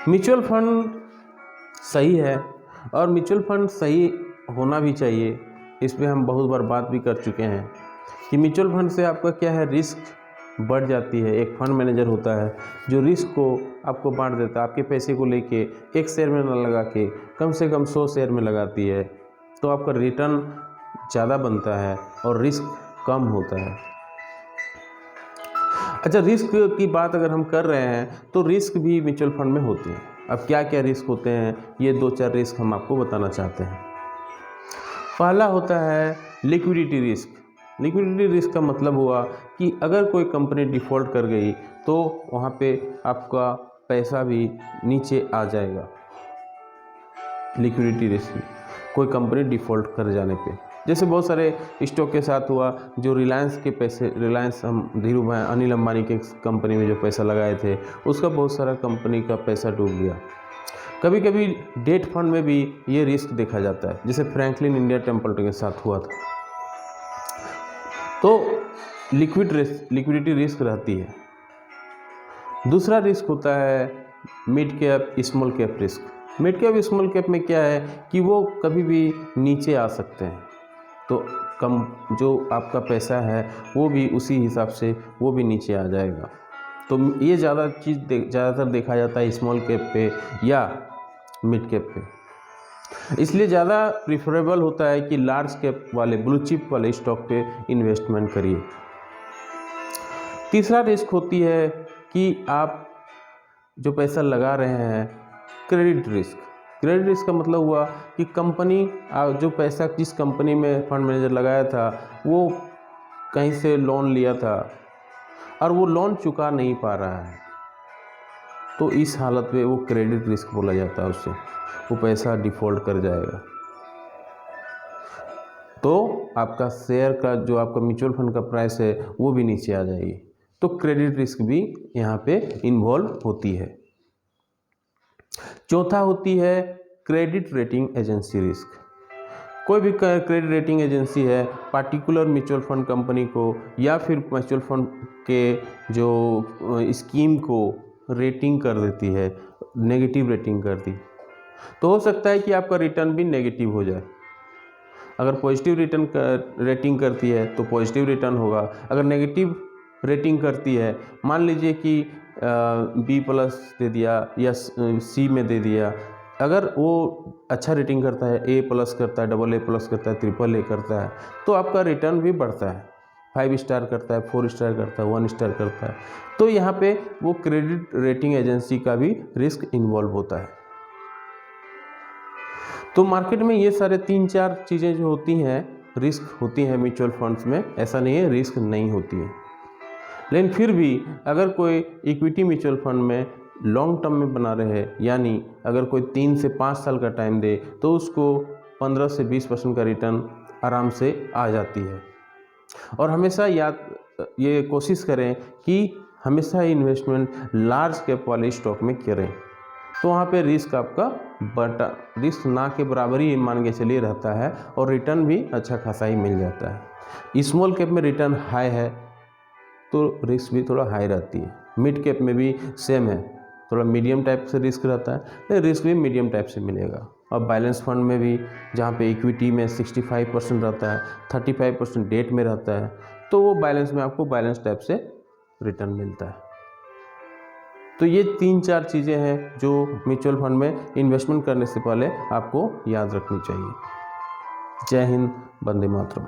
Mutual fund सही है और म्यूचुअल फंड सही होना भी चाहिए। इस पे हम बहुत बार बात भी कर चुके हैं कि म्यूचुअल फंड से आपका क्या है, रिस्क बढ़ जाती है। एक फंड मैनेजर होता है जो रिस्क को आपको बांट देता है, आपके पैसे को लेके एक शेयर में ना लगा के कम से कम 100 शेयर में लगाती है, तो आपका रिटर्न ज़्यादा बनता है और रिस्क कम होता है। अच्छा, रिस्क की बात अगर हम कर रहे हैं तो रिस्क भी म्यूचुअल फंड में होते हैं। अब क्या क्या रिस्क होते हैं, ये 2-4 रिस्क हम आपको बताना चाहते हैं। पहला होता है लिक्विडिटी रिस्क। लिक्विडिटी रिस्क का मतलब हुआ कि अगर कोई कंपनी डिफ़ॉल्ट कर गई तो वहाँ पे आपका पैसा भी नीचे आ जाएगा। लिक्विडिटी रिस्क, कोई कंपनी डिफ़ॉल्ट कर जाने पे, जैसे बहुत सारे स्टॉक के साथ हुआ, जो रिलायंस के पैसे, रिलायंस हम धीरू भाई अनिल अंबानी के कंपनी में जो पैसा लगाए थे उसका बहुत सारा कंपनी का पैसा डूब गया। कभी कभी डेट फंड में भी ये रिस्क देखा जाता है, जैसे फ्रैंकलिन इंडिया टेम्पल्टन के साथ हुआ था। तो लिक्विडिटी रिस्क रहती है। दूसरा रिस्क होता है mid cap small cap risk. Mid cap small cap में क्या है कि वो कभी भी नीचे आ सकते हैं, तो कम जो आपका पैसा है वो भी उसी हिसाब से वो भी नीचे आ जाएगा। तो ये ज़्यादातर देखा जाता है स्मॉल कैप पे या मिड कैप पे। इसलिए ज़्यादा प्रिफरेबल होता है कि लार्ज कैप वाले ब्लू चिप वाले स्टॉक पे इन्वेस्टमेंट करिए। तीसरा रिस्क होती है कि आप जो पैसा लगा रहे हैं, क्रेडिट रिस्क। क्रेडिट रिस्क का मतलब हुआ कि कंपनी जो पैसा जिस कंपनी में फंड मैनेजर लगाया था वो कहीं से लोन लिया था और वो लोन चुका नहीं पा रहा है, तो इस हालत में वो क्रेडिट रिस्क बोला जाता है। उससे वो पैसा डिफ़ॉल्ट कर जाएगा, तो आपका शेयर का जो आपका म्यूचुअल फंड का प्राइस है वो भी नीचे आ जाएगी। तो क्रेडिट रिस्क भी यहाँ पे इन्वॉल्व होती है। चौथा होती है क्रेडिट रेटिंग एजेंसी रिस्क। कोई भी क्रेडिट रेटिंग एजेंसी है पार्टिकुलर म्यूचुअल फंड कंपनी को या फिर म्यूचुअल फंड के जो स्कीम को रेटिंग कर देती है, नेगेटिव रेटिंग कर दी, तो हो सकता है कि आपका रिटर्न भी नेगेटिव हो जाए। अगर पॉजिटिव रेटिंग करती है तो पॉजिटिव रिटर्न होगा। अगर नेगेटिव रेटिंग करती है, मान लीजिए कि B+ दे दिया या C में दे दिया, अगर वो अच्छा रेटिंग करता है, A+ करता है, AA+ करता है, AAA करता है, तो आपका रिटर्न भी बढ़ता है। 5 स्टार करता है, 4 स्टार करता है, 1 स्टार करता है, तो यहाँ पे वो क्रेडिट रेटिंग एजेंसी का भी रिस्क इन्वॉल्व होता है। तो मार्केट में ये सारे 3-4 चीज़ें जो होती हैं, रिस्क होती हैं म्यूचुअल फंड्स में। ऐसा नहीं है रिस्क नहीं होती है, लेकिन फिर भी अगर कोई इक्विटी म्यूचुअल फंड में लॉन्ग टर्म में बना रहे, यानी अगर कोई 3 से 5 साल का टाइम दे, तो उसको 15 से 20% का रिटर्न आराम से आ जाती है। और हमेशा ये कोशिश करें कि हमेशा इन्वेस्टमेंट लार्ज कैप वाले स्टॉक में करें, तो वहाँ पे रिस्क आपका रिस्क ना के बराबर ही मान के चलिए रहता है और रिटर्न भी अच्छा खासा ही मिल जाता है। स्मॉल कैप में रिटर्न हाई है तो रिस्क भी थोड़ा हाई रहती है। मिड कैप में भी सेम है, थोड़ा मीडियम टाइप से रिस्क रहता है, लेकिन रिस्क भी मीडियम टाइप से मिलेगा। और बैलेंस फंड में भी जहाँ पे इक्विटी में 65% रहता है, 35% डेट में रहता है, तो वो बैलेंस में आपको बैलेंस टाइप से रिटर्न मिलता है। तो ये 3-4 चीज़ें हैं जो म्यूचुअल फंड में इन्वेस्टमेंट करने से पहले आपको याद रखनी चाहिए। जय हिंद, वंदे मातरम।